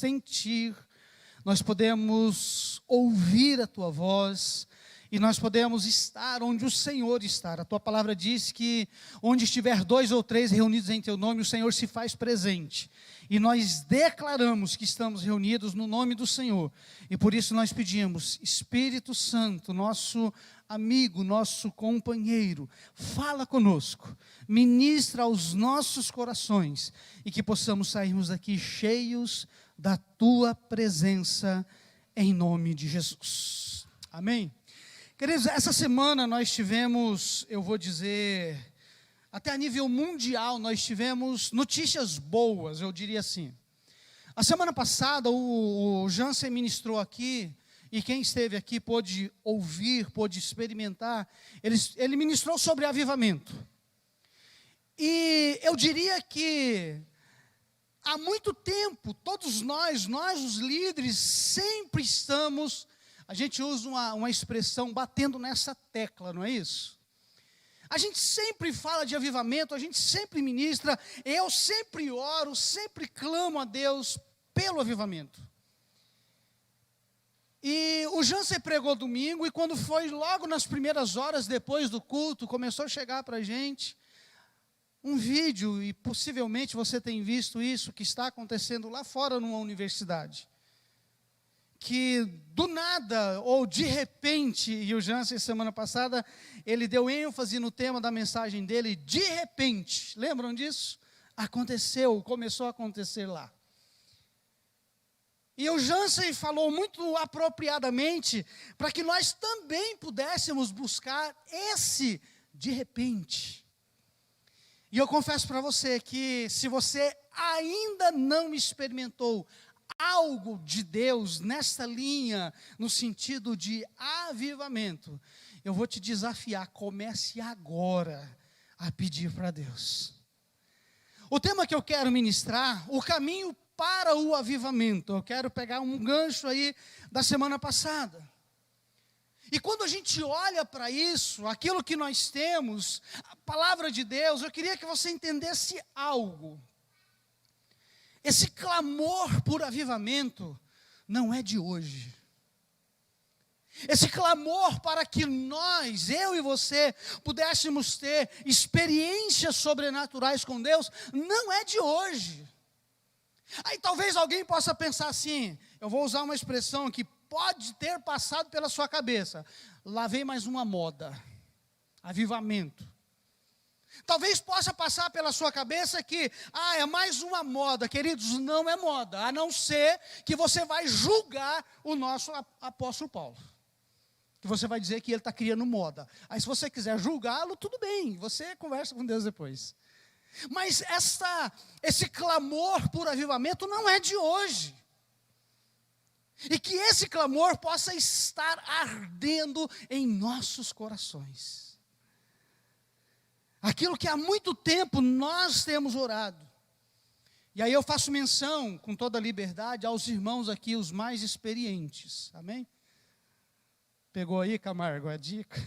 sentir, nós podemos ouvir a Tua voz, e nós podemos estar onde o Senhor está. A Tua palavra diz que onde estiver 2 ou 3 reunidos em Teu nome, o Senhor se faz presente. E nós declaramos que estamos reunidos no nome do Senhor. E por isso nós pedimos, Espírito Santo, nosso amigo, nosso companheiro, fala conosco, ministra aos nossos corações, e que possamos sairmos daqui cheios da Tua presença, em nome de Jesus. Amém? Queridos, essa semana nós tivemos, eu vou dizer, até a nível mundial, nós tivemos notícias boas, eu diria assim. A semana passada o Jansen ministrou aqui, e quem esteve aqui pôde ouvir, pôde experimentar, ele ministrou sobre avivamento. E eu diria que há muito tempo, todos nós os líderes, sempre estamos, a gente usa uma expressão, batendo nessa tecla, não é isso? A gente sempre fala de avivamento, a gente sempre ministra, eu sempre oro, sempre clamo a Deus pelo avivamento. E o Jansen pregou domingo, e quando foi logo nas primeiras horas depois do culto, começou a chegar para a gente um vídeo, e possivelmente você tem visto isso, que está acontecendo lá fora numa universidade. Que do nada, ou de repente, e o Jansen semana passada, ele deu ênfase no tema da mensagem dele, de repente, lembram disso? Aconteceu, começou a acontecer lá. E o Jansen falou muito apropriadamente, para que nós também pudéssemos buscar esse de repente. E eu confesso para você que, se você ainda não experimentou algo de Deus nessa linha, no sentido de avivamento, eu vou te desafiar, comece agora a pedir para Deus. O tema que eu quero ministrar, o caminho para o avivamento, eu quero pegar um gancho aí da semana passada. E quando a gente olha para isso, aquilo que nós temos, a palavra de Deus, eu queria que você entendesse algo. Esse clamor por avivamento não é de hoje. Esse clamor para que nós, eu e você, pudéssemos ter experiências sobrenaturais com Deus, não é de hoje. Aí talvez alguém possa pensar assim, eu vou usar uma expressão que pode ter passado pela sua cabeça. Lá vem mais uma moda, avivamento. Talvez possa passar pela sua cabeça que, é mais uma moda. Queridos, não é moda, a não ser que você vai julgar o nosso apóstolo Paulo. Que você vai dizer que ele está criando moda. Aí se você quiser julgá-lo, tudo bem, você conversa com Deus depois. Mas esse clamor por avivamento não é de hoje. E que esse clamor possa estar ardendo em nossos corações. Aquilo que há muito tempo nós temos orado. E aí eu faço menção, com toda a liberdade, aos irmãos aqui, os mais experientes. Amém? Pegou aí, Camargo, a dica?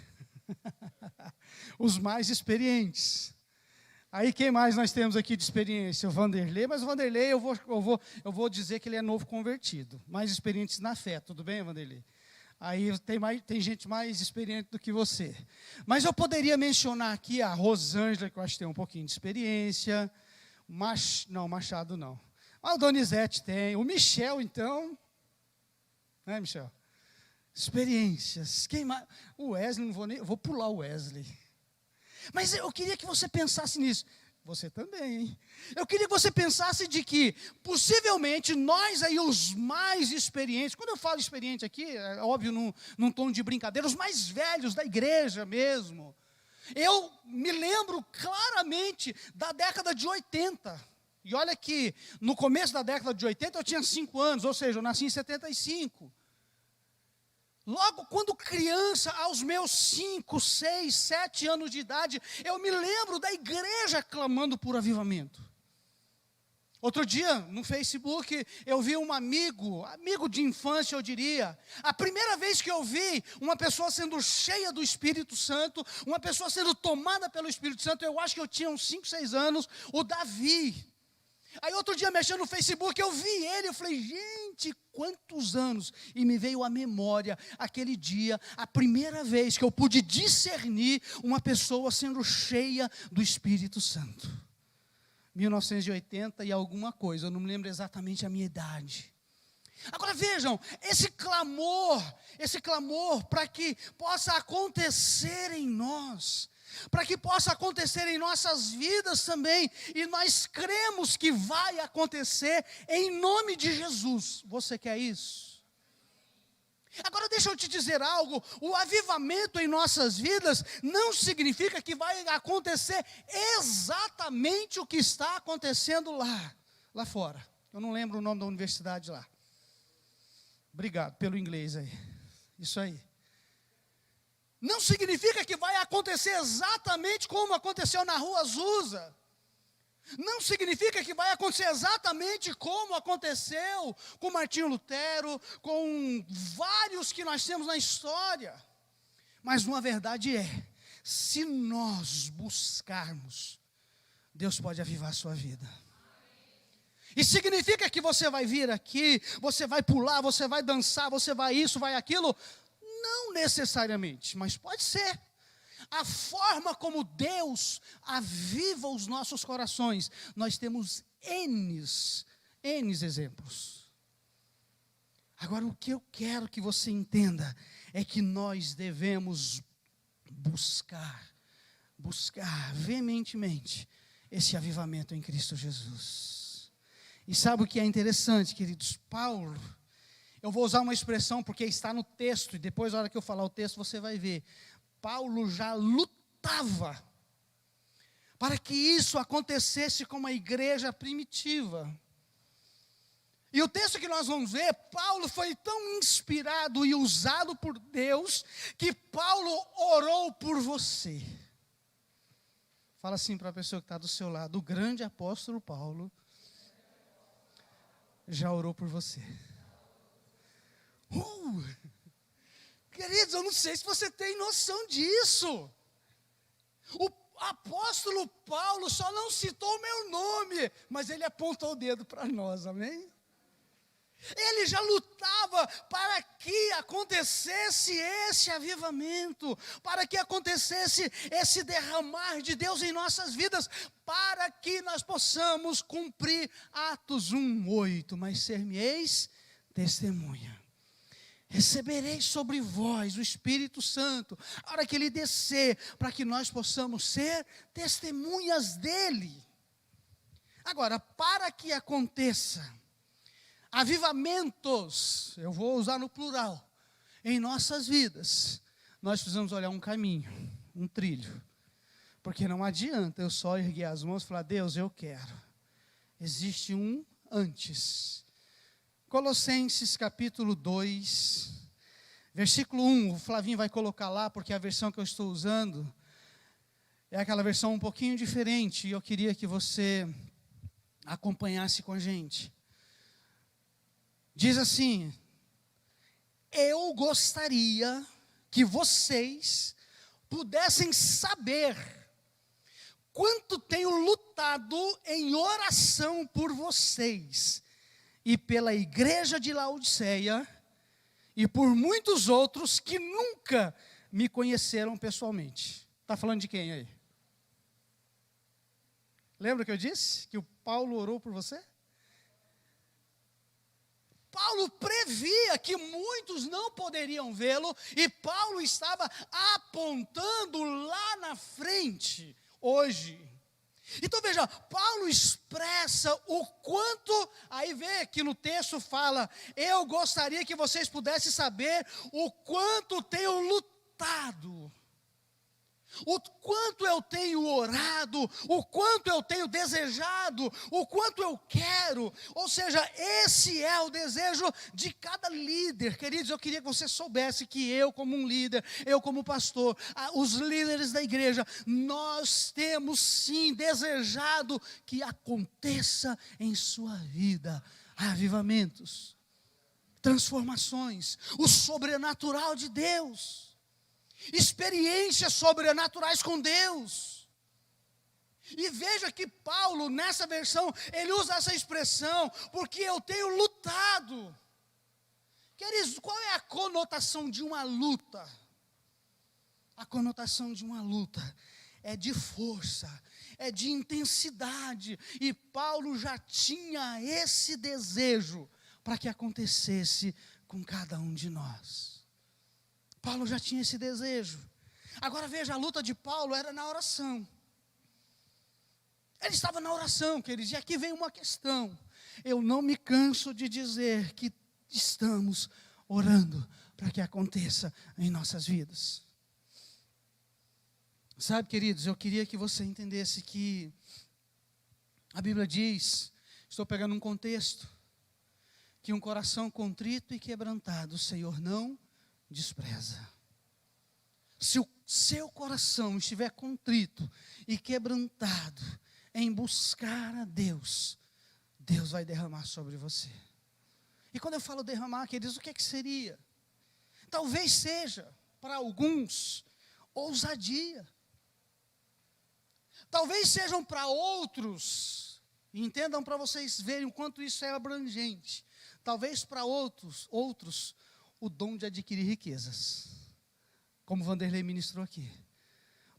Os mais experientes. Aí quem mais nós temos aqui de experiência? O Vanderlei, mas o Vanderlei eu vou dizer que ele é novo convertido. Mais experientes na fé, tudo bem, Vanderlei? Aí tem gente mais experiente do que você. Mas eu poderia mencionar aqui a Rosângela, que eu acho que tem um pouquinho de experiência. Não, Machado não. Mas o Donizete tem. O Michel, então. Né, Michel? Experiências. Quem mais? O Wesley, vou pular o Wesley. Mas eu queria que você pensasse nisso. Você também, hein? Eu queria que você pensasse de que, possivelmente, nós aí, os mais experientes, quando eu falo experiente aqui, é óbvio, num tom de brincadeira, os mais velhos da igreja mesmo. Eu me lembro claramente da década de 80. E olha que, no começo da década de 80, eu tinha 5 anos, ou seja, eu nasci em 75. Logo quando criança, aos meus 5, 6, 7 anos de idade, eu me lembro da igreja clamando por avivamento. Outro dia, no Facebook, eu vi um amigo de infância, eu diria. A primeira vez que eu vi uma pessoa sendo cheia do Espírito Santo, uma pessoa sendo tomada pelo Espírito Santo, eu acho que eu tinha uns 5, 6 anos, o Davi. Aí outro dia, mexendo no Facebook, eu vi ele, eu falei, gente, quantos anos? E me veio à memória aquele dia, a primeira vez que eu pude discernir uma pessoa sendo cheia do Espírito Santo. 1980 e alguma coisa, eu não me lembro exatamente a minha idade. Agora vejam, esse clamor para que possa acontecer em nós, para que possa acontecer em nossas vidas também, e nós cremos que vai acontecer em nome de Jesus. Você quer isso? Agora deixa eu te dizer algo, o avivamento em nossas vidas não significa que vai acontecer exatamente o que está acontecendo lá fora. Eu não lembro o nome da universidade lá. Obrigado pelo inglês aí. Isso aí. Não significa que vai acontecer exatamente como aconteceu na Rua Azusa. Não significa que vai acontecer exatamente como aconteceu com Martinho Lutero, com vários que nós temos na história. Mas uma verdade é, se nós buscarmos, Deus pode avivar a sua vida. E significa que você vai vir aqui, você vai pular, você vai dançar, você vai isso, vai aquilo? Não necessariamente, mas pode ser. A forma como Deus aviva os nossos corações, nós temos N exemplos. Agora, o que eu quero que você entenda é que nós devemos buscar veementemente esse avivamento em Cristo Jesus. E sabe o que é interessante, queridos? Paulo, eu vou usar uma expressão porque está no texto, e depois, na hora que eu falar o texto, você vai ver. Paulo já lutava para que isso acontecesse com a igreja primitiva. E o texto que nós vamos ver, Paulo foi tão inspirado e usado por Deus, que Paulo orou por você. Fala assim para a pessoa que está do seu lado, o grande apóstolo Paulo já orou por você. Queridos, eu não sei se você tem noção disso. O apóstolo Paulo só não citou o meu nome, mas ele apontou o dedo para nós, amém? Ele já lutava para que acontecesse esse avivamento, para que acontecesse esse derramar de Deus em nossas vidas, para que nós possamos cumprir Atos 1:8, mas ser-me-eis testemunha. Recebereis sobre vós o Espírito Santo, a hora que Ele descer, para que nós possamos ser testemunhas dEle. Agora, para que aconteça avivamentos, eu vou usar no plural, em nossas vidas, nós precisamos olhar um caminho, um trilho. Porque não adianta eu só erguer as mãos e falar, Deus, eu quero. Existe um antes. Colossenses capítulo 2, versículo 1, o Flavinho vai colocar lá, porque a versão que eu estou usando é aquela versão um pouquinho diferente, e eu queria que você acompanhasse com a gente. Diz assim, eu gostaria que vocês pudessem saber quanto tenho lutado em oração por vocês, e pela igreja de Laodiceia, e por muitos outros que nunca me conheceram pessoalmente. Está falando de quem aí? Lembra que eu disse que o Paulo orou por você? Paulo previa que muitos não poderiam vê-lo, e Paulo estava apontando lá na frente, hoje. Então veja, Paulo expressa o quanto, aí vê que no texto fala, eu gostaria que vocês pudessem saber o quanto tenho lutado, o quanto eu tenho orado, o quanto eu tenho desejado, o quanto eu quero. Ou seja, esse é o desejo de cada líder. Queridos, eu queria que você soubesse que eu como um líder, eu como pastor, os líderes da igreja, nós temos sim desejado que aconteça em sua vida avivamentos, transformações, o sobrenatural de Deus, experiências sobrenaturais com Deus. E veja que Paulo, nessa versão, ele usa essa expressão, porque eu tenho lutado. Queridos, qual é a conotação de uma luta? A conotação de uma luta é de força, é de intensidade. E Paulo já tinha esse desejo para que acontecesse com cada um de nós. Paulo já tinha esse desejo. Agora veja, a luta de Paulo era na oração. Ele estava na oração, queridos, e aqui vem uma questão. Eu não me canso de dizer que estamos orando para que aconteça em nossas vidas. Sabe, queridos, eu queria que você entendesse que a Bíblia diz, estou pegando um contexto, que um coração contrito e quebrantado o Senhor não despreza. Se o seu coração estiver contrito e quebrantado em buscar a Deus, Deus vai derramar sobre você. E quando eu falo derramar, queridos, o que seria? Talvez seja, para alguns, ousadia. Talvez sejam para outros, entendam para vocês verem o quanto isso é abrangente. Talvez para outros, o dom de adquirir riquezas. Como Vanderlei ministrou aqui.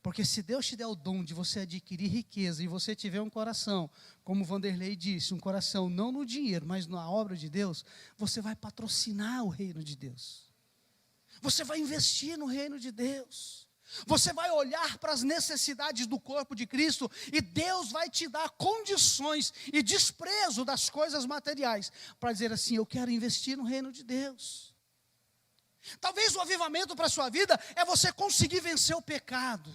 Porque se Deus te der o dom de você adquirir riqueza e você tiver um coração, como Vanderlei disse, um coração não no dinheiro, mas na obra de Deus, você vai patrocinar o reino de Deus. Você vai investir no reino de Deus. Você vai olhar para as necessidades do corpo de Cristo e Deus vai te dar condições e desprezo das coisas materiais para dizer assim, eu quero investir no reino de Deus. Talvez o avivamento para a sua vida é você conseguir vencer o pecado.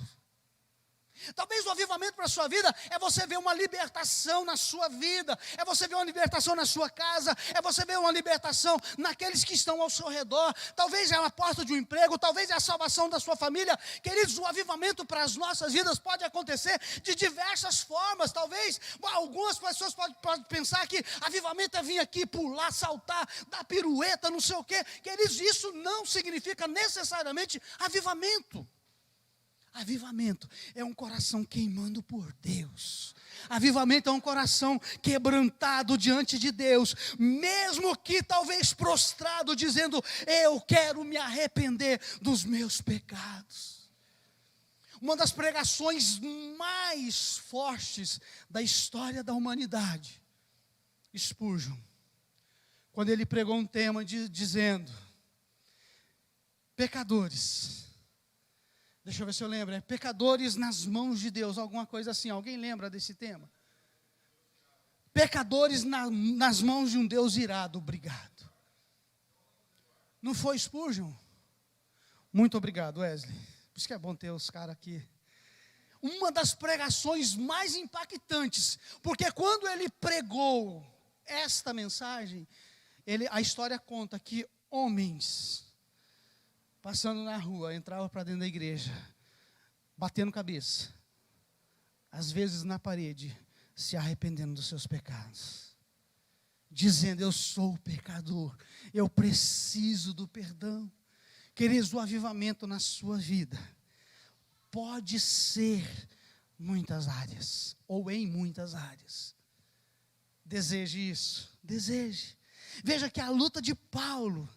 Talvez o avivamento para a sua vida é você ver uma libertação na sua vida, é você ver uma libertação na sua casa, é você ver uma libertação naqueles que estão ao seu redor. Talvez é a porta de um emprego, talvez é a salvação da sua família. Queridos, o avivamento para as nossas vidas pode acontecer de diversas formas. Talvez algumas pessoas podem pensar que avivamento é vir aqui, pular, saltar, dar pirueta, não sei o quê. Queridos, isso não significa necessariamente avivamento. Avivamento é um coração queimando por Deus. Avivamento é um coração quebrantado diante de Deus, mesmo que talvez prostrado, dizendo, eu quero me arrepender dos meus pecados. Uma das pregações mais fortes da história da humanidade, Spurgeon, quando ele pregou um tema dizendo, pecadores, deixa eu ver se eu lembro, pecadores nas mãos de Deus, alguma coisa assim, alguém lembra desse tema? Pecadores nas mãos de um Deus irado, obrigado. Não foi Spurgeon? Muito obrigado, Wesley. Por isso que é bom ter os caras aqui. Uma das pregações mais impactantes, porque quando ele pregou esta mensagem, a história conta que homens passando na rua, entrava para dentro da igreja, batendo cabeça, às vezes na parede, se arrependendo dos seus pecados, dizendo, eu sou pecador, eu preciso do perdão. Queridos, o avivamento na sua vida pode ser muitas áreas, ou em muitas áreas. Deseje isso, deseje. Veja que a luta de Paulo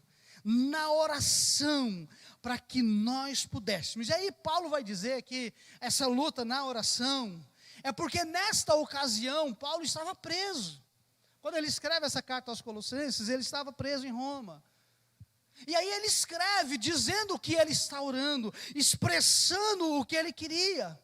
na oração, para que nós pudéssemos. E aí Paulo vai dizer que essa luta na oração, é porque nesta ocasião, Paulo estava preso. Quando ele escreve essa carta aos Colossenses, ele estava preso em Roma. E aí ele escreve, dizendo que ele está orando, expressando o que ele queria.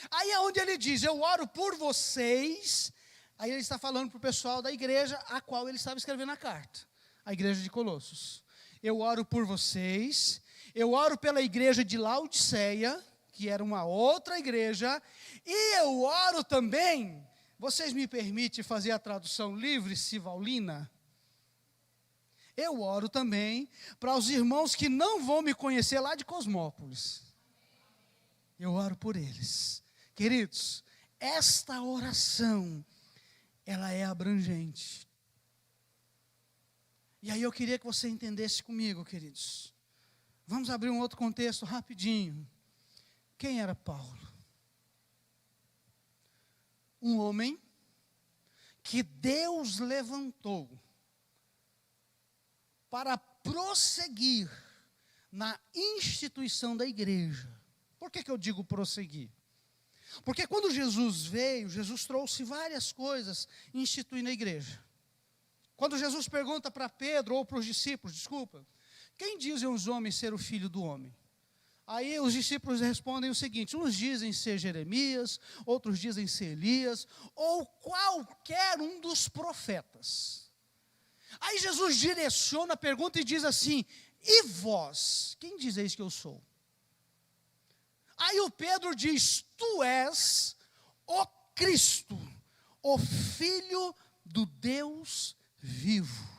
Aí é onde ele diz, eu oro por vocês. Aí ele está falando para o pessoal da igreja, a qual ele estava escrevendo a carta. A igreja de Colossos. Eu oro por vocês, eu oro pela igreja de Laodiceia, que era uma outra igreja, e eu oro também, vocês me permitem fazer a tradução livre, Sivalina? Eu oro também para os irmãos que não vão me conhecer lá de Cosmópolis. Eu oro por eles. Queridos, esta oração, ela é abrangente. E aí eu queria que você entendesse comigo, queridos. Vamos abrir um outro contexto rapidinho. Quem era Paulo? um homem que Deus levantou para prosseguir na instituição da igreja. Por que eu digo prosseguir? Porque quando Jesus veio, Jesus trouxe várias coisas instituindo a igreja. Quando Jesus pergunta para Pedro, ou para os discípulos, desculpa, quem dizem os homens ser o filho do homem? Aí os discípulos respondem o seguinte: uns dizem ser Jeremias, outros dizem ser Elias, ou qualquer um dos profetas. Aí Jesus direciona a pergunta e diz assim: e vós, quem dizeis que eu sou? Aí o Pedro diz: tu és o Cristo, o Filho do Deus vivo.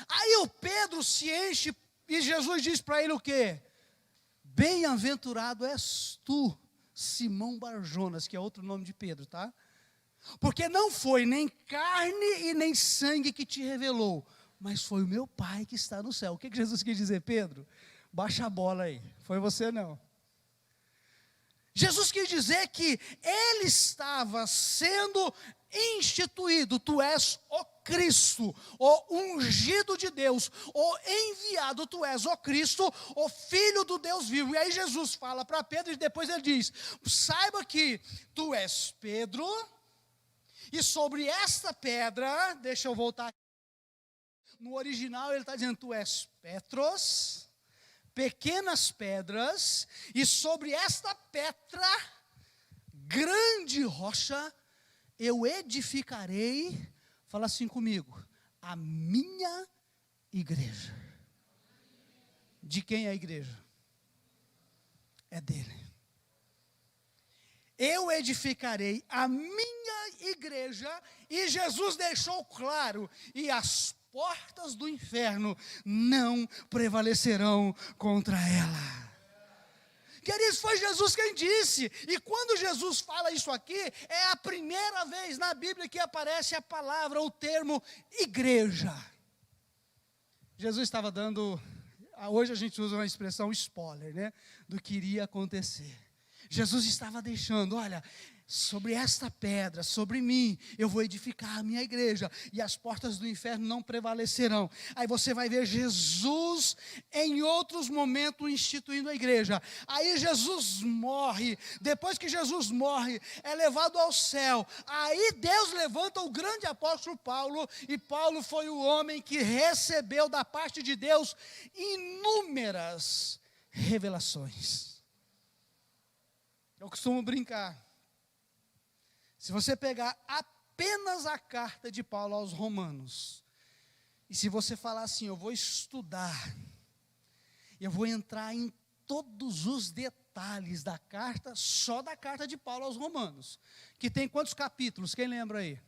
Aí o Pedro se enche e Jesus diz para ele o quê? Bem-aventurado és tu, Simão Barjonas, que é outro nome de Pedro, tá? Porque não foi nem carne e nem sangue que te revelou, mas foi o meu Pai que está no céu. O que Jesus quis dizer, Pedro? Baixa a bola aí, foi você não. Jesus quis dizer que ele estava sendo instituído, tu és o Cristo, o ungido de Deus, o enviado, tu és o Cristo, o Filho do Deus vivo. E aí Jesus fala para Pedro e depois ele diz: saiba que tu és Pedro, e sobre esta pedra, deixa eu voltar, no original ele está dizendo, tu és Petros, pequenas pedras, e sobre esta pedra, grande rocha, eu edificarei, fala assim comigo, a minha igreja. De quem é a igreja? É dele. Eu edificarei a minha igreja, e Jesus deixou claro, e as portas do inferno não prevalecerão contra ela. Queridos, foi Jesus quem disse, e quando Jesus fala isso aqui, é a primeira vez na Bíblia que aparece a palavra, o termo igreja. Jesus estava dando, hoje a gente usa uma expressão spoiler, né, do que iria acontecer. Jesus estava deixando, olha, sobre esta pedra, sobre mim, eu vou edificar a minha igreja, e as portas do inferno não prevalecerão. Aí você vai ver Jesus em outros momentos instituindo a igreja. Aí Jesus morre, depois que Jesus morre, é levado ao céu. Aí Deus levanta o grande apóstolo Paulo, e Paulo foi o homem que recebeu da parte de Deus inúmeras revelações. Eu costumo brincar. Se você pegar apenas a carta de Paulo aos Romanos, e se você falar assim, eu vou estudar, eu vou entrar em todos os detalhes da carta, só da carta de Paulo aos Romanos, que tem quantos capítulos? Quem lembra aí?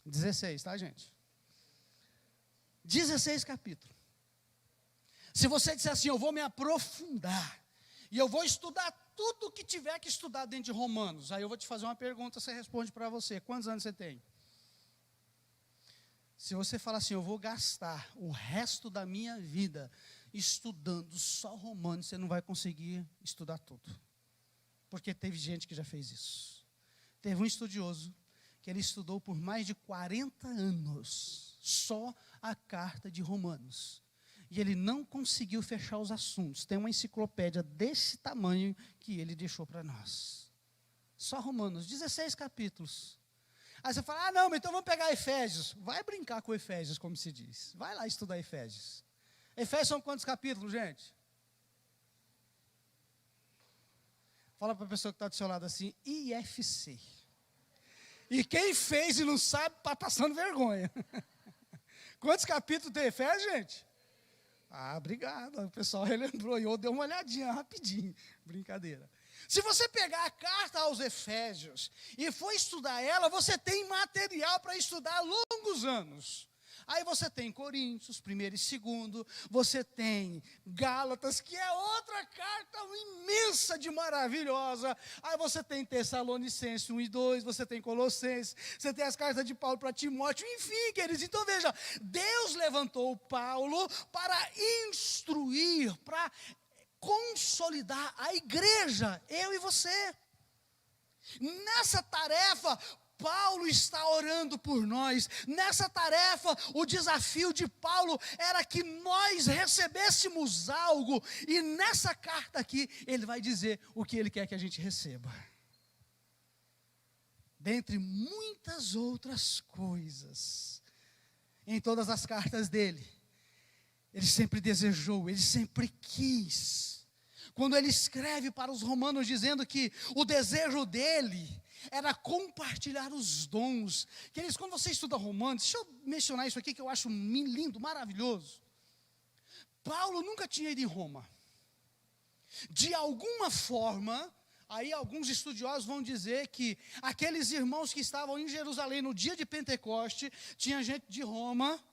16, tá, gente? 16 capítulos. Se você disser assim, eu vou me aprofundar, e eu vou estudar tudo o que tiver que estudar dentro de Romanos. Aí eu vou te fazer uma pergunta, você responde para você. Quantos anos você tem? Se você falar assim, eu vou gastar o resto da minha vida estudando só Romanos, você não vai conseguir estudar tudo. Porque teve gente que já fez isso. Teve um estudioso que ele estudou por mais de 40 anos só a carta de Romanos. E ele não conseguiu fechar os assuntos. Tem uma enciclopédia desse tamanho que ele deixou para nós. Só Romanos, 16 capítulos. Aí você fala, não, mas então vamos pegar Efésios. Vai brincar com Efésios, como se diz. Vai lá estudar Efésios. Efésios são quantos capítulos, gente? Fala para a pessoa que está do seu lado assim, IFC. E quem fez e não sabe, está passando vergonha. Quantos capítulos tem Efésios, gente? Ah, obrigado, o pessoal relembrou, e eu dei uma olhadinha rapidinho, brincadeira. Se você pegar a carta aos Efésios e for estudar ela, você tem material para estudar longos anos. Aí você tem Coríntios, 1º e 2º, você tem Gálatas, que é outra carta imensa de maravilhosa. Aí você tem Tessalonicenses 1 e 2, você tem Colossenses, você tem as cartas de Paulo para Timóteo, enfim, queridos. Então veja, Deus levantou Paulo para instruir, para consolidar a igreja, eu e você. Nessa tarefa, Paulo está orando por nós. Nessa tarefa, o desafio de Paulo era que nós recebêssemos algo. E nessa carta aqui, ele vai dizer o que ele quer que a gente receba. Dentre muitas outras coisas, em todas as cartas dele, ele sempre desejou, ele sempre quis. Quando ele escreve para os romanos dizendo que o desejo dele era compartilhar os dons. Queridos, quando você estuda Romanos, deixa eu mencionar isso aqui que eu acho lindo, maravilhoso. Paulo nunca tinha ido em Roma. De alguma forma, aí alguns estudiosos vão dizer que aqueles irmãos que estavam em Jerusalém no dia de Pentecoste, tinha gente de Roma.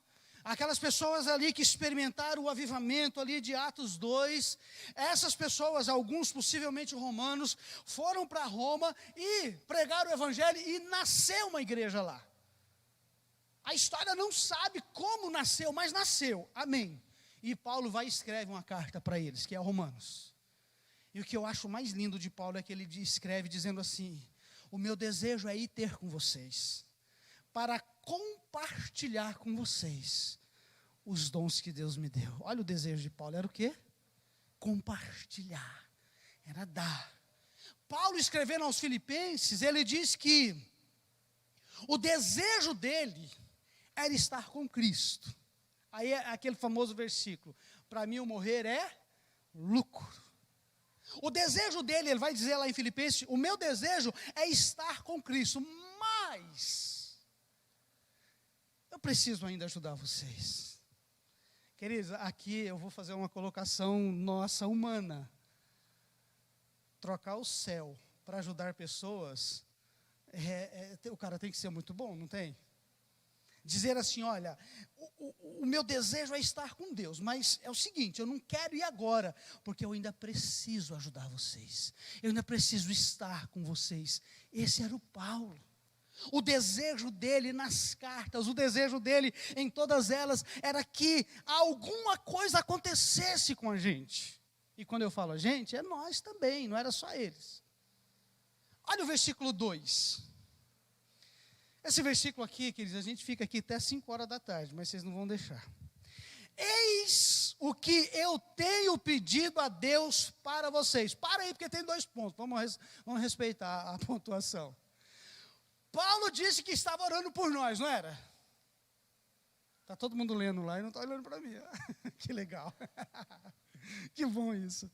Aquelas pessoas ali que experimentaram o avivamento ali de Atos 2, essas pessoas, alguns possivelmente romanos, foram para Roma e pregaram o evangelho e nasceu uma igreja lá. A história não sabe como nasceu, mas nasceu, amém. E Paulo vai e escreve uma carta para eles, que é Romanos. E o que eu acho mais lindo de Paulo é que ele escreve dizendo assim: o meu desejo é ir ter com vocês, para compartilhar com vocês os dons que Deus me deu. Olha o desejo de Paulo, era o quê? Compartilhar, era dar. Paulo escrevendo aos Filipenses, ele diz que o desejo dele era estar com Cristo. Aí é aquele famoso versículo: para mim o morrer é lucro. O desejo dele, ele vai dizer lá em Filipenses: o meu desejo é estar com Cristo, mas eu preciso ainda ajudar vocês. Queridos, aqui eu vou fazer uma colocação nossa, humana. Trocar o céu para ajudar pessoas, o cara tem que ser muito bom, não tem? Dizer assim: olha, o meu desejo é estar com Deus, mas é o seguinte, eu não quero ir agora, porque eu ainda preciso ajudar vocês. Eu ainda preciso estar com vocês. Esse era o Paulo. O desejo dele nas cartas, o desejo dele em todas elas, era que alguma coisa acontecesse com a gente. E quando eu falo a gente, é nós também, não era só eles. Olha o versículo 2. Esse versículo aqui, queridos, a gente fica aqui até 5 horas da tarde, mas vocês não vão deixar. Eis o que eu tenho pedido a Deus para vocês. Para aí, porque tem 2 pontos, vamos respeitar a pontuação. Paulo disse que estava orando por nós, não era? Está todo mundo lendo lá e não está olhando para mim. Que legal. Que bom isso.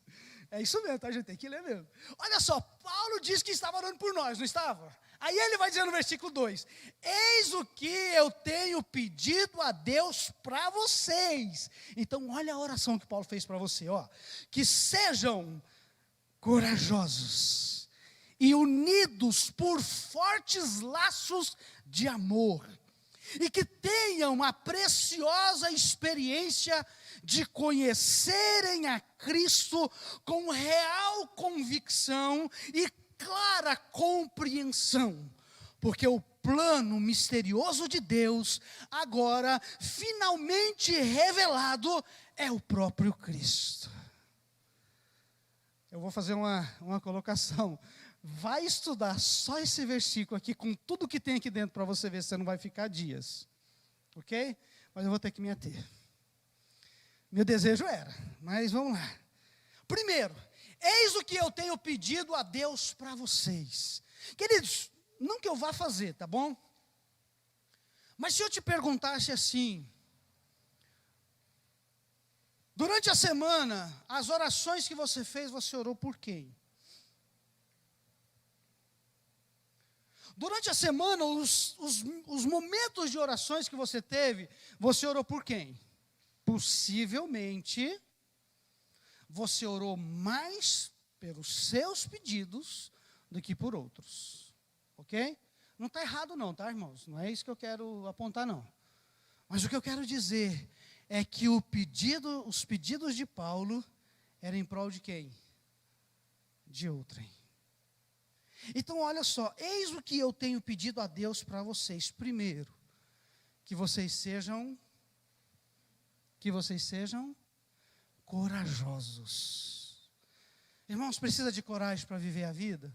É isso mesmo, tá, gente? Tem que ler mesmo. Olha só, Paulo disse que estava orando por nós, não estava? Aí ele vai dizer no versículo 2: eis o que eu tenho pedido a Deus para vocês. Então, olha a oração que Paulo fez para você, ó. Que sejam corajosos e unidos por fortes laços de amor, e que tenham a preciosa experiência de conhecerem a Cristo com real convicção e clara compreensão, porque o plano misterioso de Deus, agora finalmente revelado, é o próprio Cristo. Eu vou fazer uma colocação. Vai estudar só esse versículo aqui, com tudo que tem aqui dentro, para você ver se você não vai ficar dias. Ok? Mas eu vou ter que me ater. Meu desejo era, mas vamos lá. Primeiro, eis o que eu tenho pedido a Deus para vocês. Queridos, não que eu vá fazer, tá bom? Mas se eu te perguntasse assim, durante a semana, as orações que você fez, você orou por quem? Durante a semana, os momentos de orações que você teve, você orou por quem? Possivelmente, você orou mais pelos seus pedidos do que por outros. Ok? Não está errado não, tá, irmãos? Não é isso que eu quero apontar, não. Mas o que eu quero dizer é que os pedidos de Paulo eram em prol de quem? De outrem. Então, olha só, eis o que eu tenho pedido a Deus para vocês. Primeiro, que vocês sejam corajosos. Irmãos, precisa de coragem para viver a vida?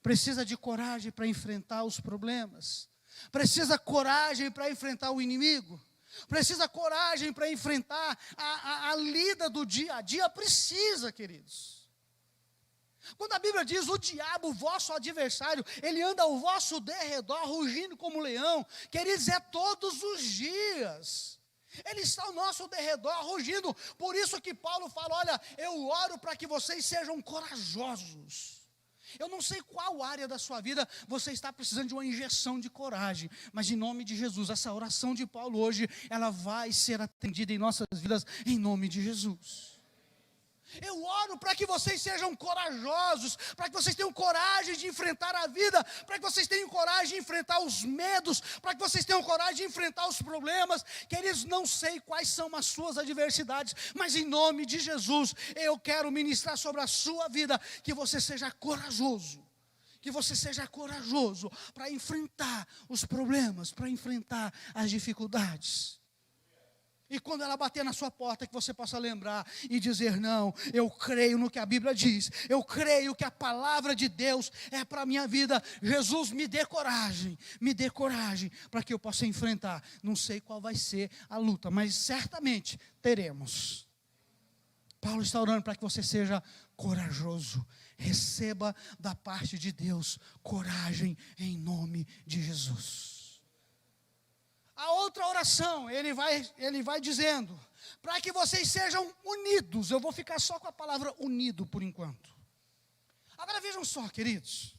Precisa de coragem para enfrentar os problemas? Precisa coragem para enfrentar o inimigo? Precisa coragem para enfrentar a lida do dia a dia? Precisa, queridos. Quando a Bíblia diz, o diabo, o vosso adversário, ele anda ao vosso derredor, rugindo como leão, queridos, é todos os dias. Ele está ao nosso derredor, rugindo. Por isso que Paulo fala, olha, eu oro para que vocês sejam corajosos. Eu não sei qual área da sua vida você está precisando de uma injeção de coragem, mas em nome de Jesus, essa oração de Paulo hoje, ela vai ser atendida em nossas vidas, em nome de Jesus. Eu oro para que vocês sejam corajosos, para que vocês tenham coragem de enfrentar a vida, para que vocês tenham coragem de enfrentar os medos, para que vocês tenham coragem de enfrentar os problemas. Queridos, não sei quais são as suas adversidades, mas em nome de Jesus, eu quero ministrar sobre a sua vida, que você seja corajoso. Que você seja corajoso para enfrentar os problemas, para enfrentar as dificuldades. E quando ela bater na sua porta, que você possa lembrar e dizer, não, eu creio no que a Bíblia diz, eu creio que a palavra de Deus é para a minha vida. Jesus, me dê coragem para que eu possa enfrentar. Não sei qual vai ser a luta, mas certamente teremos. Paulo está orando para que você seja corajoso. Receba da parte de Deus coragem em nome de Jesus. A outra oração, ele vai dizendo, para que vocês sejam unidos. Eu vou ficar só com a palavra unido por enquanto. Agora vejam só, queridos.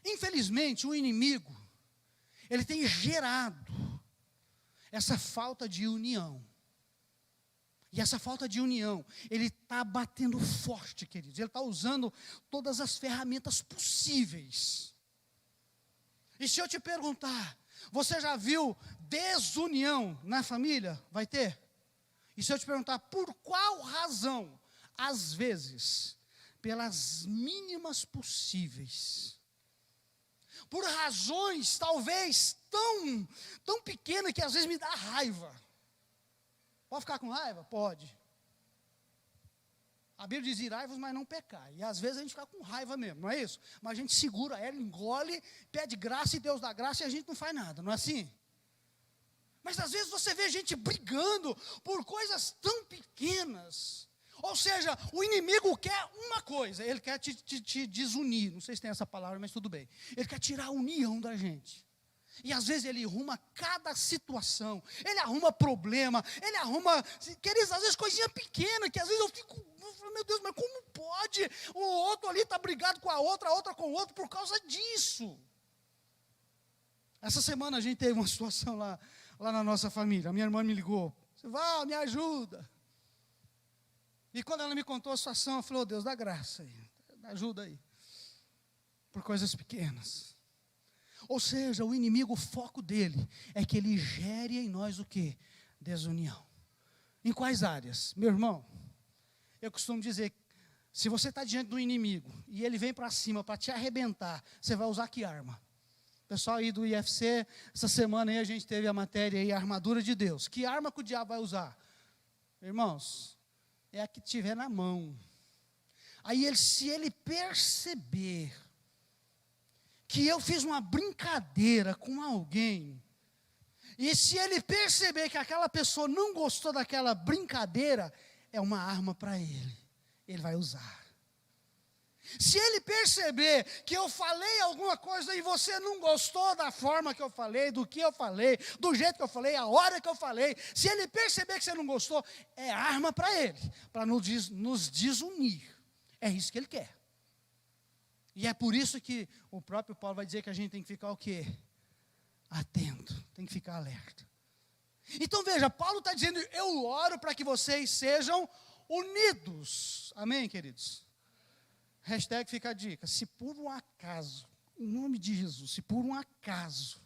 Infelizmente, o inimigo, ele tem gerado essa falta de união. E essa falta de união, ele está batendo forte, queridos. Ele está usando todas as ferramentas possíveis. E se eu te perguntar, você já viu desunião na família? Vai ter? E se eu te perguntar, por qual razão? Às vezes, pelas mínimas possíveis. Por razões, talvez, tão pequenas que às vezes me dá raiva. Pode ficar com raiva? Pode. A Bíblia diz, irai-vos, mas não pecai. E às vezes a gente fica com raiva mesmo, não é isso? Mas a gente segura ela, engole, pede graça e Deus dá graça e a gente não faz nada, não é assim? Mas às vezes você vê gente brigando por coisas tão pequenas. Ou seja, o inimigo quer uma coisa, ele quer te desunir. Não sei se tem essa palavra, mas tudo bem. Ele quer tirar a união da gente. E às vezes ele arruma cada situação, ele arruma problema, ele arruma, queridos, às vezes coisinha pequena, que às vezes eu falo, meu Deus, mas como pode? O outro ali está brigado com a outra com o outro por causa disso. Essa semana a gente teve uma situação lá na nossa família, a minha irmã me ligou, me ajuda. E quando ela me contou a situação, eu falei, Deus, dá graça aí, ajuda aí, por coisas pequenas. Ou seja, o inimigo, o foco dele é que ele gere em nós o quê? Desunião. Em quais áreas? Meu irmão, eu costumo dizer, se você está diante do inimigo e ele vem para cima para te arrebentar, você vai usar que arma? Pessoal aí do IFC, essa semana aí a gente teve a matéria aí, a armadura de Deus. Que arma que o diabo vai usar? Irmãos, é a que tiver na mão. Aí se ele perceber que eu fiz uma brincadeira com alguém, e se ele perceber que aquela pessoa não gostou daquela brincadeira, é uma arma para ele vai usar. Se ele perceber que eu falei alguma coisa e você não gostou da forma que eu falei, do que eu falei, do jeito que eu falei, a hora que eu falei, se ele perceber que você não gostou, é arma para ele, para nos desunir. É isso que ele quer. E é por isso que o próprio Paulo vai dizer que a gente tem que ficar o quê? Atento, tem que ficar alerta. Então veja, Paulo está dizendo, eu oro para que vocês sejam unidos. Amém, queridos? Hashtag fica a dica, se por um acaso, em nome de Jesus, se por um acaso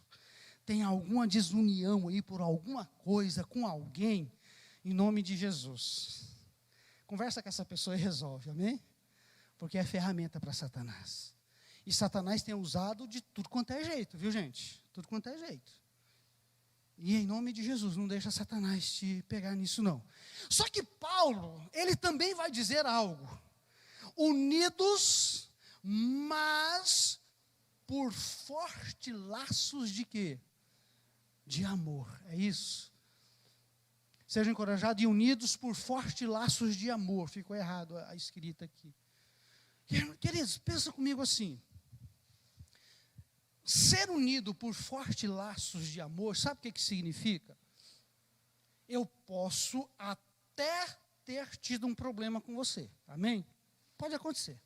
tem alguma desunião aí por alguma coisa com alguém, em nome de Jesus, conversa com essa pessoa e resolve, amém? Porque é ferramenta para Satanás. E Satanás tem usado de tudo quanto é jeito, viu gente? Tudo quanto é jeito. E em nome de Jesus, não deixa Satanás te pegar nisso não. Só que Paulo, ele também vai dizer algo. Unidos, mas por fortes laços de quê? De amor, é isso? Sejam encorajados e unidos por fortes laços de amor. Ficou errado a escrita aqui. Queridos, pensa comigo assim. Ser unido por fortes laços de amor, sabe o que significa? Eu posso até ter tido um problema com você, amém? Pode acontecer.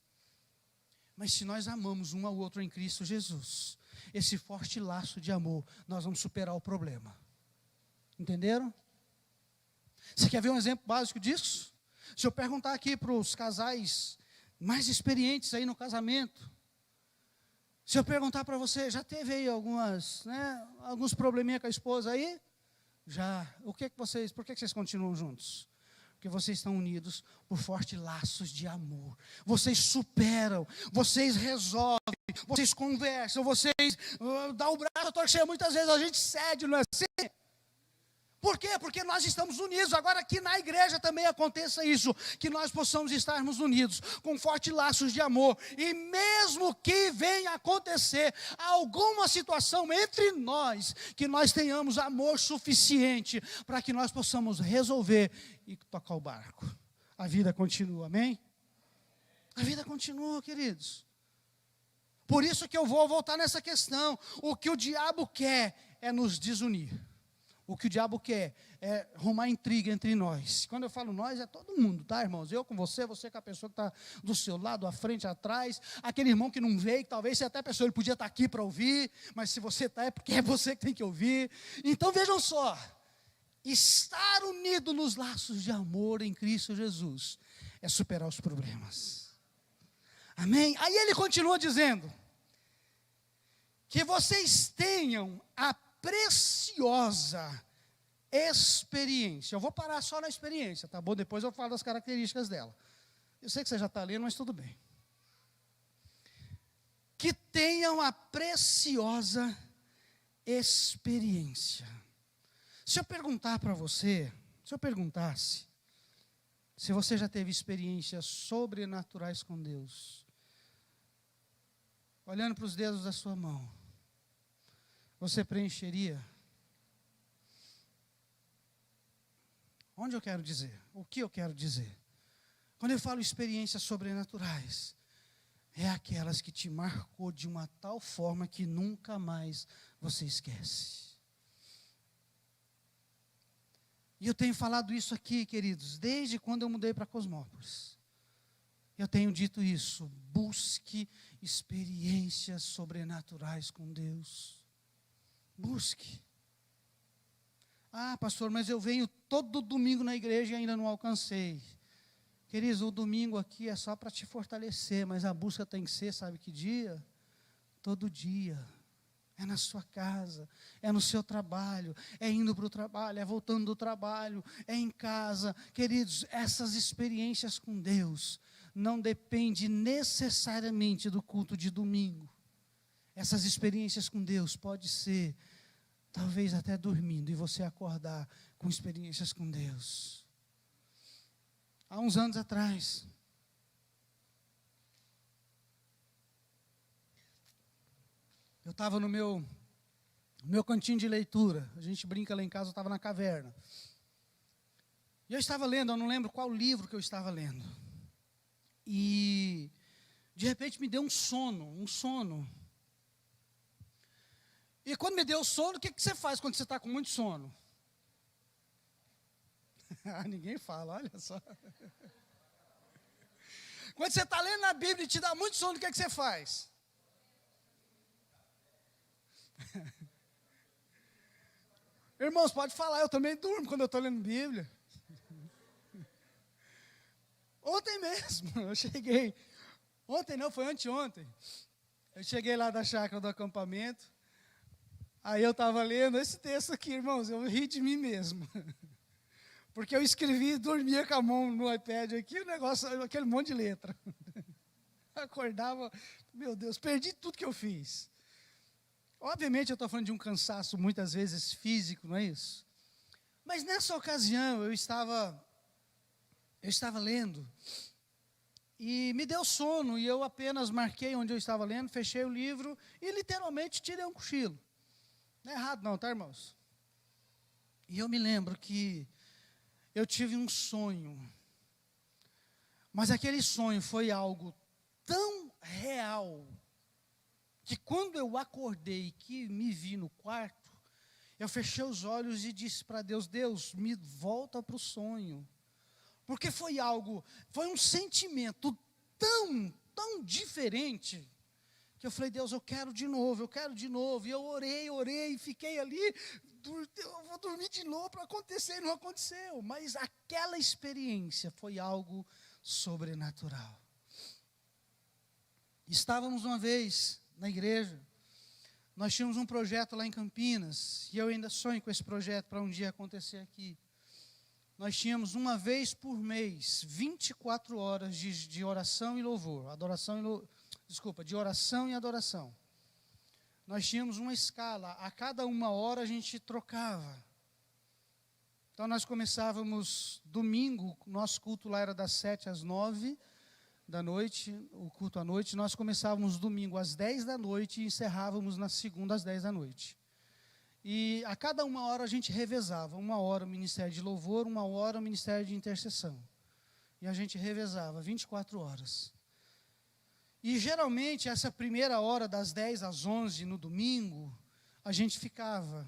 Mas se nós amamos um ao outro em Cristo Jesus, esse forte laço de amor, nós vamos superar o problema. Entenderam? Você quer ver um exemplo básico disso? Se eu perguntar aqui para os casais mais experientes aí no casamento, se eu perguntar para você, já teve aí alguns probleminha com a esposa aí? Já. Por que vocês continuam juntos? Porque vocês estão unidos por fortes laços de amor. Vocês superam, vocês resolvem, vocês conversam, vocês dão o braço a torcer. Muitas vezes a gente cede, não é assim? Por quê? Porque nós estamos unidos. Agora aqui na igreja também aconteça isso, que nós possamos estarmos unidos, com fortes laços de amor. E mesmo que venha acontecer alguma situação entre nós, que nós tenhamos amor suficiente para que nós possamos resolver e tocar o barco. A vida continua, amém? A vida continua, queridos. Por isso que eu vou voltar nessa questão. O que o diabo quer é nos desunir. O que o diabo quer é arrumar intriga entre nós. Quando eu falo nós, é todo mundo, tá, irmãos? Eu com você com a pessoa que está do seu lado, à frente, atrás. Aquele irmão que não veio, que talvez se até a pessoa ele podia estar aqui para ouvir, mas se você está, é porque é você que tem que ouvir. Então vejam só, estar unido nos laços de amor em Cristo Jesus é superar os problemas. Amém? Aí ele continua dizendo, que vocês tenham a preciosa experiência. Eu vou parar só na experiência, tá bom? Depois eu falo das características dela. Eu sei que você já está lendo, mas tudo bem. Que tenham a preciosa experiência. Se eu perguntar para você, se eu perguntasse, se você já teve experiências sobrenaturais com Deus, olhando para os dedos da sua mão, você preencheria? Onde eu quero dizer? O que eu quero dizer? Quando eu falo experiências sobrenaturais, é aquelas que te marcou de uma tal forma que nunca mais você esquece. E eu tenho falado isso aqui, queridos, desde quando eu mudei para Cosmópolis. Eu tenho dito isso, busque experiências sobrenaturais com Deus. Busque. Ah, pastor, mas eu venho todo domingo na igreja e ainda não alcancei. Queridos, o domingo aqui é só para te fortalecer, mas a busca tem que ser, sabe que dia? Todo dia. É na sua casa, é no seu trabalho, é indo para o trabalho, é voltando do trabalho, é em casa. Queridos, essas experiências com Deus não dependem necessariamente do culto de domingo. Essas experiências com Deus pode ser, talvez até dormindo, e você acordar com experiências com Deus. Há uns anos atrás, eu estava no meu cantinho de leitura. A gente brinca lá em casa, eu estava na caverna. E eu estava lendo, eu não lembro qual livro que eu estava lendo. E, de repente, me deu um sono. E quando me deu sono, o que você faz quando você está com muito sono? Ninguém fala, olha só. Quando você está lendo a Bíblia e te dá muito sono, o que você faz? Irmãos, pode falar, eu também durmo quando eu estou lendo Bíblia. Ontem mesmo, eu cheguei. Ontem não, foi anteontem. Eu cheguei lá da chácara do acampamento. Aí eu estava lendo esse texto aqui, irmãos, eu ri de mim mesmo. Porque eu escrevi e dormia com a mão no iPad aqui, o negócio, aquele monte de letra. Acordava, meu Deus, perdi tudo que eu fiz. Obviamente eu estou falando de um cansaço muitas vezes físico, não é isso? Mas nessa ocasião eu estava lendo e me deu sono e eu apenas marquei onde eu estava lendo, fechei o livro e literalmente tirei um cochilo. Não é errado não, tá, irmãos? E eu me lembro que eu tive um sonho, mas aquele sonho foi algo tão real, que quando eu acordei, que me vi no quarto, eu fechei os olhos e disse para Deus, Deus, me volta para o sonho. Porque foi um sentimento tão diferente, que eu falei, Deus, eu quero de novo. E eu orei, e fiquei ali, eu vou dormir de novo para acontecer, e não aconteceu. Mas aquela experiência foi algo sobrenatural. Estávamos uma vez na igreja, nós tínhamos um projeto lá em Campinas, e eu ainda sonho com esse projeto para um dia acontecer aqui. Nós tínhamos uma vez por mês, 24 horas de oração e louvor, de oração e adoração. Nós tínhamos uma escala, a cada 1 hora a gente trocava. Então nós começávamos domingo, nosso culto lá era das 7 às 9 da noite, o culto à noite. Nós começávamos domingo às 10 da noite e encerrávamos na segunda às 10 da noite. E a cada 1 hora a gente revezava, 1 hora o ministério de louvor, 1 hora o ministério de intercessão. E a gente revezava, 24 horas. E geralmente essa primeira hora, das 10 às 11 no domingo, a gente ficava,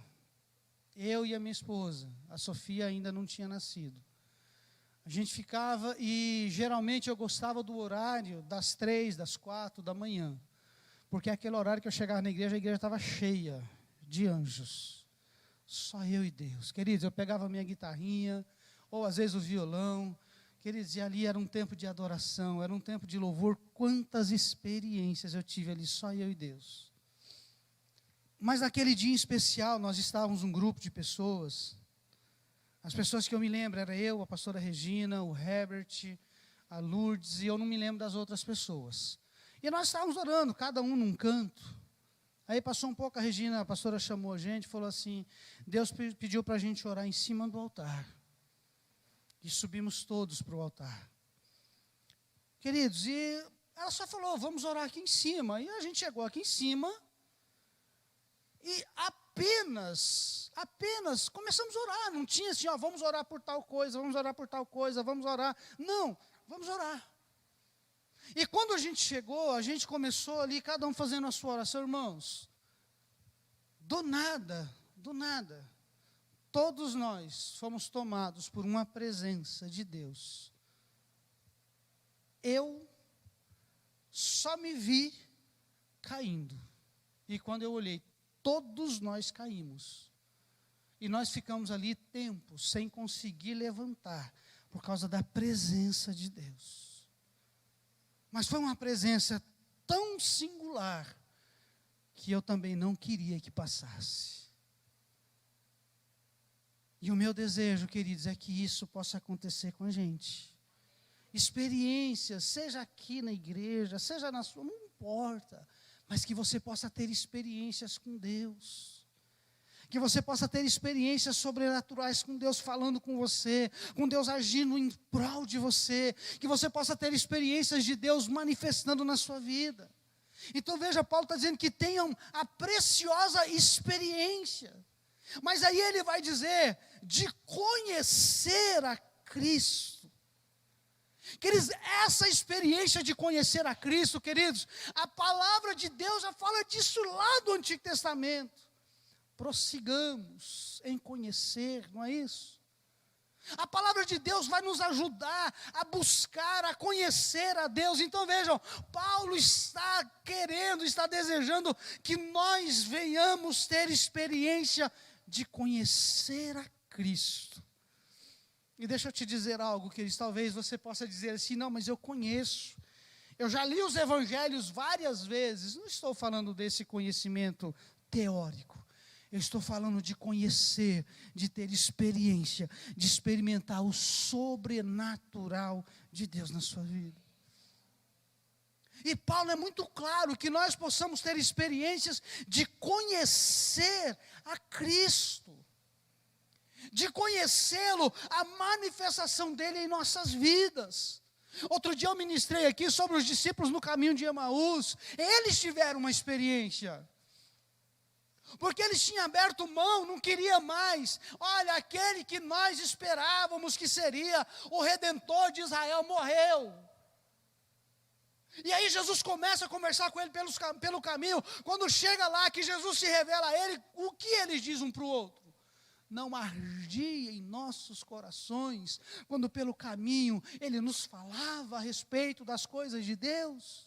eu e a minha esposa, a Sofia ainda não tinha nascido. A gente ficava e geralmente eu gostava do horário das 3, das 4 da manhã. Porque é aquele horário que eu chegava na igreja, a igreja estava cheia de anjos. Só eu e Deus. Queridos, eu pegava a minha guitarrinha, ou às vezes o violão. Queridos, e ali era um tempo de adoração, era um tempo de louvor. Quantas experiências eu tive ali, só eu e Deus. Mas naquele dia em especial, nós estávamos um grupo de pessoas. As pessoas que eu me lembro, era eu, a pastora Regina, o Herbert, a Lourdes, e eu não me lembro das outras pessoas. E nós estávamos orando, cada um num canto. Aí passou um pouco, a Regina, a pastora chamou a gente, falou assim, Deus pediu para a gente orar em cima do altar. E subimos todos para o altar. Queridos, e ela só falou, vamos orar aqui em cima. E a gente chegou aqui em cima e apenas começamos a orar. Não tinha assim, vamos orar por tal coisa, vamos orar. Não, vamos orar. E quando a gente chegou, a gente começou ali, cada um fazendo a sua oração, irmãos. Do nada, todos nós fomos tomados por uma presença de Deus. Eu só me vi caindo. E quando eu olhei, todos nós caímos. E nós ficamos ali tempo sem conseguir levantar, por causa da presença de Deus. Mas foi uma presença tão singular, que eu também não queria que passasse. E o meu desejo, queridos, é que isso possa acontecer com a gente. Experiências, seja aqui na igreja, seja na sua, não importa, mas que você possa ter experiências com Deus. Que você possa ter experiências sobrenaturais com Deus falando com você, com Deus agindo em prol de você, que você possa ter experiências de Deus manifestando na sua vida. Então veja, Paulo está dizendo que tenham a preciosa experiência, mas aí ele vai dizer, de conhecer a Cristo. Queridos, essa experiência de conhecer a Cristo, queridos, a palavra de Deus já fala disso lá do Antigo Testamento. Prossigamos em conhecer, não é isso? A palavra de Deus vai nos ajudar a buscar, a conhecer a Deus. Então vejam, Paulo está desejando que nós venhamos ter experiência de conhecer a Cristo. E deixa eu te dizer algo, queridos, talvez você possa dizer assim, não, mas eu conheço. Eu já li os evangelhos várias vezes. Não estou falando desse conhecimento teórico. Eu estou falando de conhecer, de ter experiência, de experimentar o sobrenatural de Deus na sua vida. E Paulo é muito claro que nós possamos ter experiências de conhecer a Cristo, de conhecê-lo, a manifestação dele em nossas vidas. Outro dia eu ministrei aqui sobre os discípulos no caminho de Emaús. Eles tiveram uma experiência, porque eles tinham aberto mão, não queria mais. Olha, aquele que nós esperávamos que seria o Redentor de Israel morreu. E aí Jesus começa a conversar com ele pelo caminho. Quando chega lá, que Jesus se revela a ele, o que eles dizem um para o outro? Não ardia em nossos corações, quando pelo caminho ele nos falava a respeito das coisas de Deus?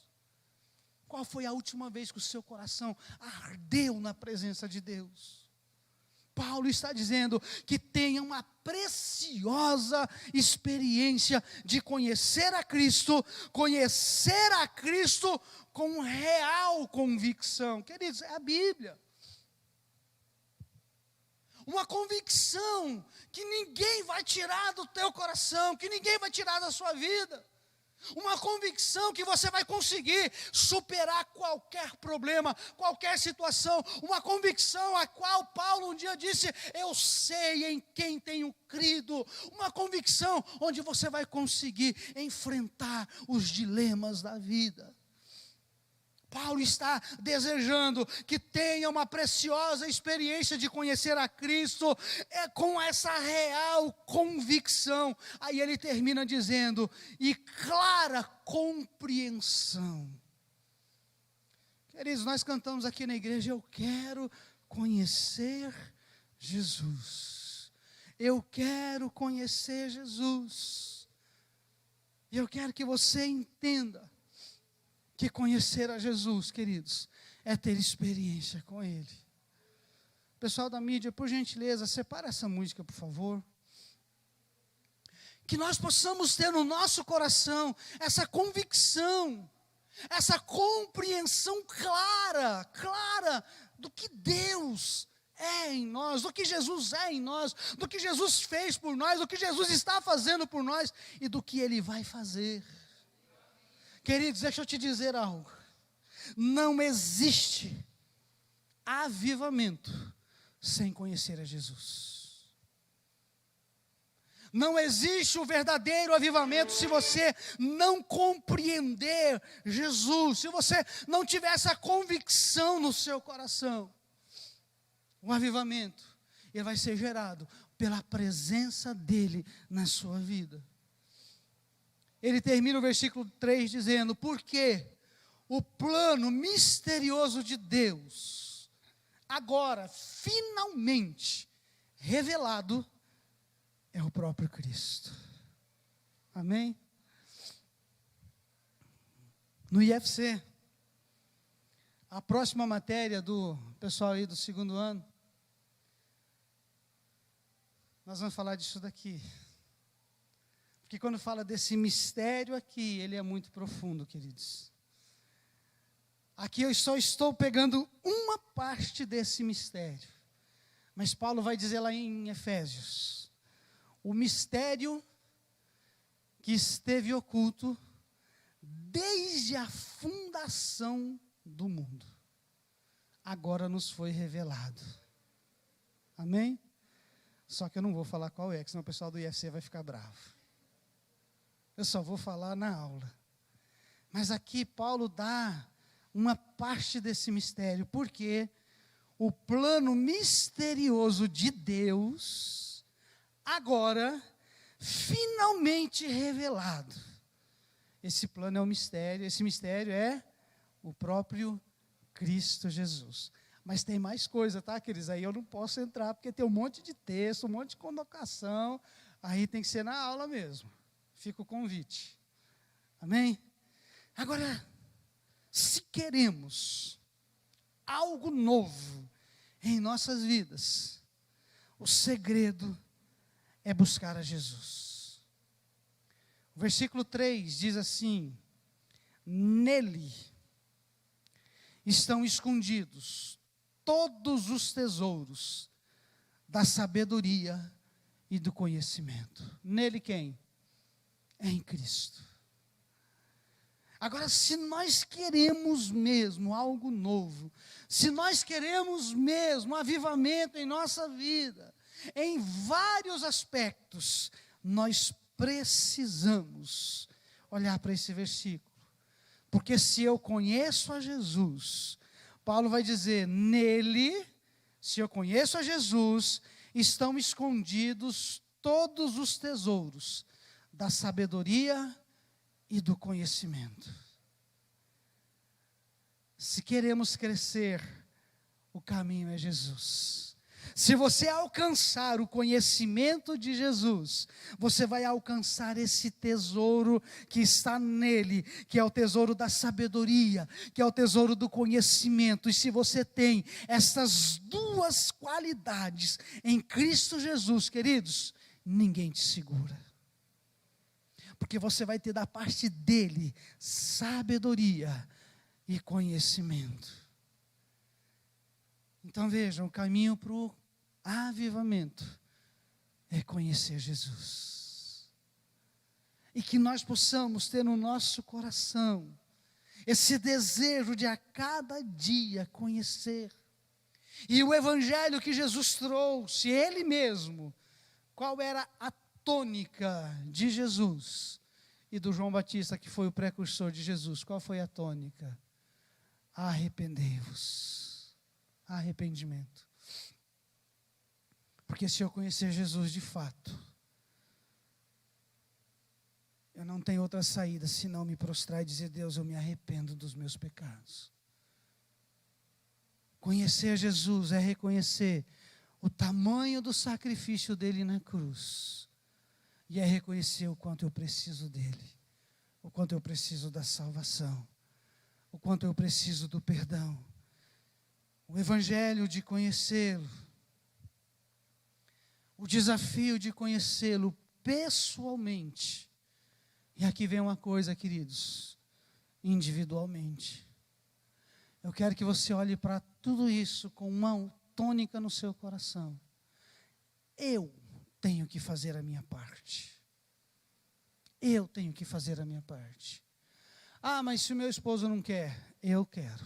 Qual foi a última vez que o seu coração ardeu na presença de Deus? Paulo está dizendo que tenha uma preciosa experiência de conhecer a Cristo com real convicção. Queridos, é a Bíblia. Uma convicção que ninguém vai tirar do teu coração, que ninguém vai tirar da sua vida. Uma convicção que você vai conseguir superar qualquer problema, qualquer situação. Uma convicção a qual Paulo um dia disse: eu sei em quem tenho crido. Uma convicção onde você vai conseguir enfrentar os dilemas da vida. Paulo está desejando que tenha uma preciosa experiência de conhecer a Cristo, com essa real convicção. Aí ele termina dizendo: e clara compreensão. Queridos, nós cantamos aqui na igreja: eu quero conhecer Jesus. Eu quero conhecer Jesus. E eu quero que você entenda que conhecer a Jesus, queridos, é ter experiência com Ele. Pessoal da mídia, por gentileza, separa essa música, por favor. Que nós possamos ter no nosso coração essa convicção, essa compreensão clara do que Deus é em nós, do que Jesus é em nós, do que Jesus fez por nós, do que Jesus está fazendo por nós e do que Ele vai fazer. Queridos, deixa eu te dizer algo. Não existe avivamento sem conhecer a Jesus. Não existe o verdadeiro avivamento se você não compreender Jesus, se você não tiver essa convicção no seu coração. O avivamento, ele vai ser gerado pela presença dEle na sua vida. Ele termina o versículo 3 dizendo: porque o plano misterioso de Deus, agora finalmente revelado, é o próprio Cristo. Amém? No IFC, a próxima matéria do pessoal aí do segundo ano, nós vamos falar disso daqui. Porque quando fala desse mistério aqui, ele é muito profundo, queridos. Aqui eu só estou pegando uma parte desse mistério. Mas Paulo vai dizer lá em Efésios: o mistério que esteve oculto desde a fundação do mundo, agora nos foi revelado. Amém? Só que eu não vou falar qual é, senão o pessoal do IFC vai ficar bravo. Eu só vou falar na aula. Mas aqui Paulo dá uma parte desse mistério, porque o plano misterioso de Deus, agora, finalmente revelado. Esse plano é um mistério, esse mistério é o próprio Cristo Jesus. Mas tem mais coisa, tá, queridos? Aí eu não posso entrar, porque tem um monte de texto, um monte de convocação, aí tem que ser na aula mesmo. Fica o convite. Amém? Agora, se queremos algo novo em nossas vidas, o segredo é buscar a Jesus. O versículo 3 diz assim: nele estão escondidos todos os tesouros da sabedoria e do conhecimento. Nele quem? Em Cristo. Agora, se nós queremos mesmo algo novo, se nós queremos mesmo avivamento em nossa vida, em vários aspectos, nós precisamos olhar para esse versículo. Porque se eu conheço a Jesus, Paulo vai dizer, nele, se eu conheço a Jesus, estão escondidos todos os tesouros da sabedoria e do conhecimento. Se queremos crescer, o caminho é Jesus. Se você alcançar o conhecimento de Jesus, você vai alcançar esse tesouro que está nele, que é o tesouro da sabedoria, que é o tesouro do conhecimento. E se você tem essas duas qualidades em Cristo Jesus, queridos, ninguém te segura. Porque você vai ter da parte dele sabedoria e conhecimento. Então vejam, o caminho para o avivamento é conhecer Jesus. E que nós possamos ter no nosso coração esse desejo de a cada dia conhecer. E o evangelho que Jesus trouxe, ele mesmo, qual era a tônica de Jesus e do João Batista, que foi o precursor de Jesus? Qual foi a tônica? Arrependei-vos. Arrependimento. Porque se eu conhecer Jesus de fato, eu não tenho outra saída senão me prostrar e dizer, Deus, eu me arrependo dos meus pecados. Conhecer Jesus é reconhecer o tamanho do sacrifício dele na cruz. E é reconhecer o quanto eu preciso dele, o quanto eu preciso da salvação, o quanto eu preciso do perdão. O evangelho de conhecê-lo, o desafio de conhecê-lo pessoalmente. E aqui vem uma coisa, queridos, individualmente. Eu quero que você olhe para tudo isso com uma tônica no seu coração. Eu tenho que fazer a minha parte. Eu tenho que fazer a minha parte. Ah, mas se o meu esposo não quer, eu quero.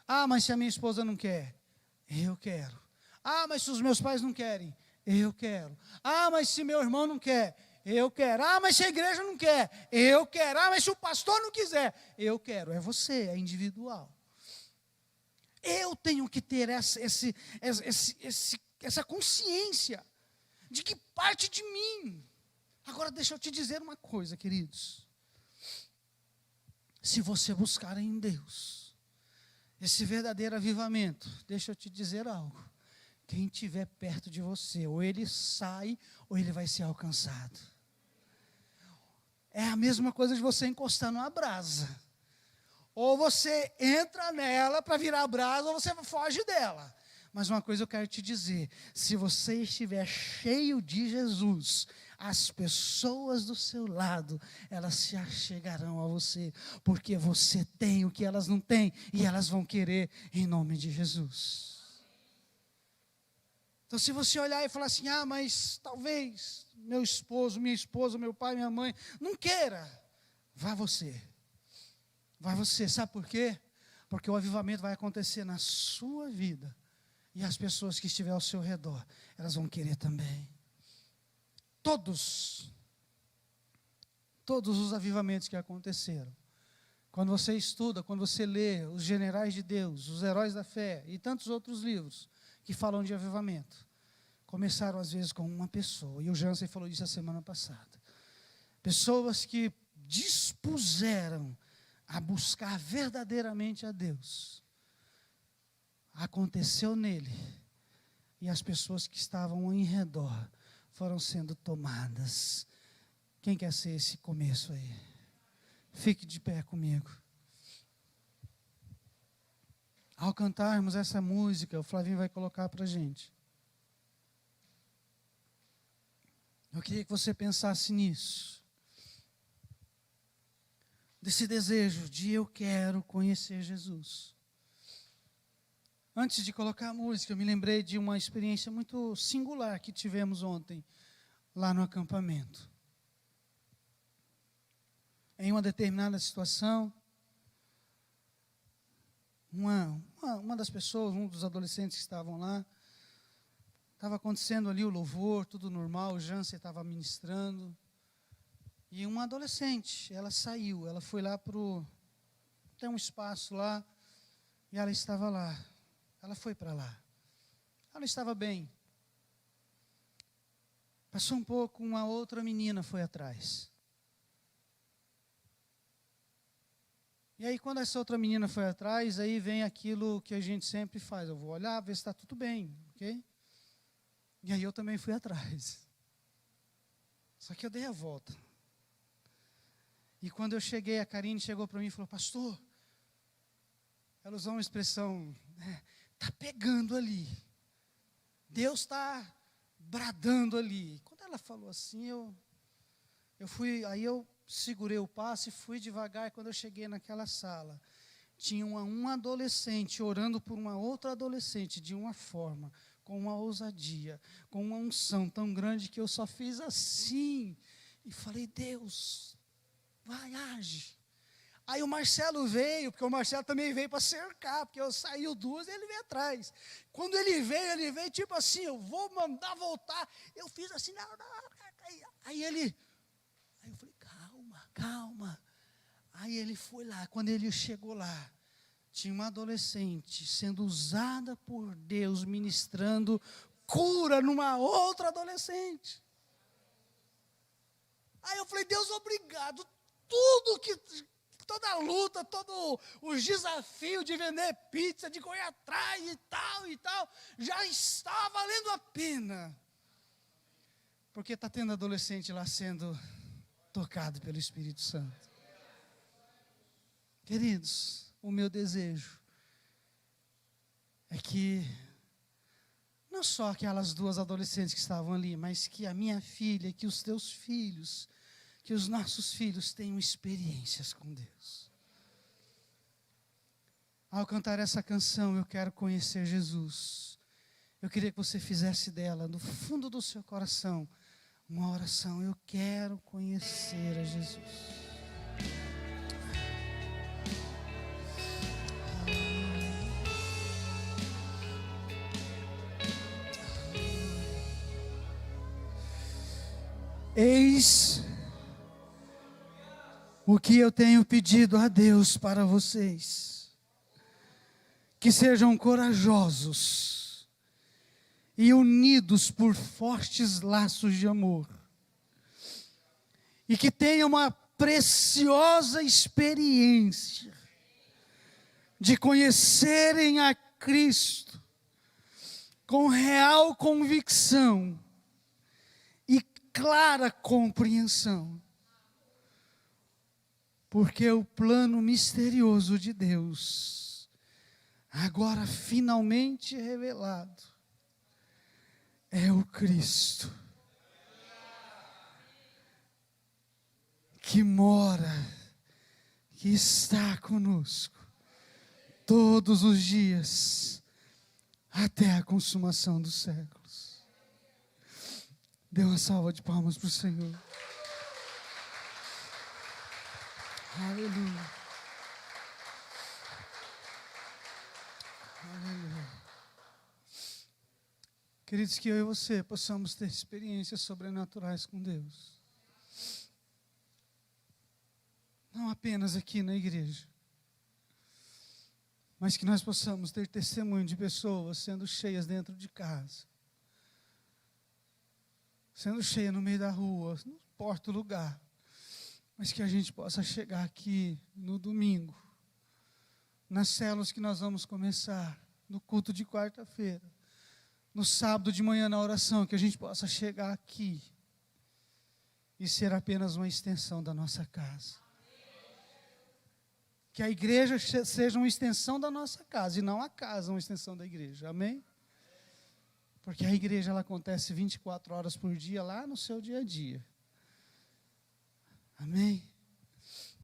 Ah, mas se a minha esposa não quer, eu quero. Ah, mas se os meus pais não querem, eu quero. Ah, mas se meu irmão não quer, eu quero. Ah, mas se a igreja não quer, eu quero. Ah, mas se o pastor não quiser, eu quero. É você, é individual. Eu tenho que ter essa consciência de que parte de mim. Agora deixa eu te dizer uma coisa, queridos. Se você buscar em Deus esse verdadeiro avivamento, deixa eu te dizer algo. Quem estiver perto de você, ou ele sai, ou ele vai ser alcançado. É a mesma coisa de você encostar numa brasa. Ou você entra nela para virar brasa, ou você foge dela. Mas uma coisa eu quero te dizer, se você estiver cheio de Jesus, as pessoas do seu lado, elas se achegarão a você, porque você tem o que elas não têm, e elas vão querer em nome de Jesus. Então se você olhar e falar assim, ah, mas talvez meu esposo, minha esposa, meu pai, minha mãe, não queira, vá você. Vai você, sabe por quê? Porque o avivamento vai acontecer na sua vida. E as pessoas que estiverem ao seu redor, elas vão querer também. Todos os avivamentos que aconteceram. Quando você estuda, quando você lê os generais de Deus, os heróis da fé e tantos outros livros que falam de avivamento, começaram às vezes com uma pessoa. E o Jansen falou isso a semana passada. Pessoas que dispuseram a buscar verdadeiramente a Deus. Aconteceu nele, e as pessoas que estavam em redor foram sendo tomadas. Quem quer ser esse começo aí? Fique de pé comigo. Ao cantarmos essa música, o Flavinho vai colocar para a gente. Eu queria que você pensasse nisso. Desse desejo de eu quero conhecer Jesus. Antes de colocar a música, eu me lembrei de uma experiência muito singular que tivemos ontem, lá no acampamento. em uma determinada situação. Uma das pessoas, um dos adolescentes que estavam lá, estava acontecendo ali o louvor, tudo normal, o Jansen estava ministrando. E uma adolescente, ela saiu, ela foi lá tem um espaço lá, e ela estava lá. Ela foi para lá. Ela estava bem. Passou um pouco, uma outra menina foi atrás. E aí, quando essa outra menina foi atrás, aí vem aquilo que a gente sempre faz. Eu vou olhar, ver se está tudo bem, ok? E aí eu também fui atrás. Só que eu dei a volta. E quando eu cheguei, a Karine chegou para mim e falou: pastor, ela usou uma expressão, está pegando ali. Deus está bradando ali. Quando ela falou assim, eu segurei o passo e fui devagar. Quando eu cheguei naquela sala, tinha um adolescente orando por uma outra adolescente de uma forma, com uma ousadia, com uma unção tão grande que eu só fiz assim e falei: Deus, vai, age. Aí o Marcelo veio, porque o Marcelo também veio para cercar, porque eu saí duas e ele veio atrás. Quando ele veio tipo assim: eu vou mandar voltar. Eu fiz assim, não. Aí eu falei: calma. Aí ele foi lá. Quando ele chegou lá, tinha uma adolescente sendo usada por Deus, ministrando cura numa outra adolescente. Aí eu falei: Deus, obrigado. Toda a luta, todo o desafio de vender pizza, de correr atrás e tal, já está valendo a pena. Porque está tendo adolescente lá sendo tocado pelo Espírito Santo. Queridos, o meu desejo é que não só aquelas duas adolescentes que estavam ali, mas que a minha filha, que os teus filhos, que os nossos filhos tenham experiências com Deus. Ao cantar essa canção, eu quero conhecer Jesus. Eu queria que você fizesse dela, no fundo do seu coração, uma oração: eu quero conhecer a Jesus. Eis o que eu tenho pedido a Deus para vocês: que sejam corajosos e unidos por fortes laços de amor, e que tenham uma preciosa experiência de conhecerem a Cristo com real convicção e clara compreensão. Porque o plano misterioso de Deus, agora finalmente revelado, é o Cristo, que mora, que está conosco todos os dias, até a consumação dos séculos. Dê uma salva de palmas para o Senhor. Aleluia. Aleluia. Queridos, que eu e você possamos ter experiências sobrenaturais com Deus. Não apenas aqui na igreja, mas que nós possamos ter testemunho de pessoas sendo cheias dentro de casa, sendo cheia no meio da rua, não importa o lugar. Mas que a gente possa chegar aqui no domingo, nas células que nós vamos começar, no culto de quarta-feira, no sábado de manhã na oração, que a gente possa chegar aqui e ser apenas uma extensão da nossa casa. Que a igreja seja uma extensão da nossa casa, e não a casa uma extensão da igreja, amém? Porque a igreja ela acontece 24 horas por dia lá no seu dia a dia. Amém?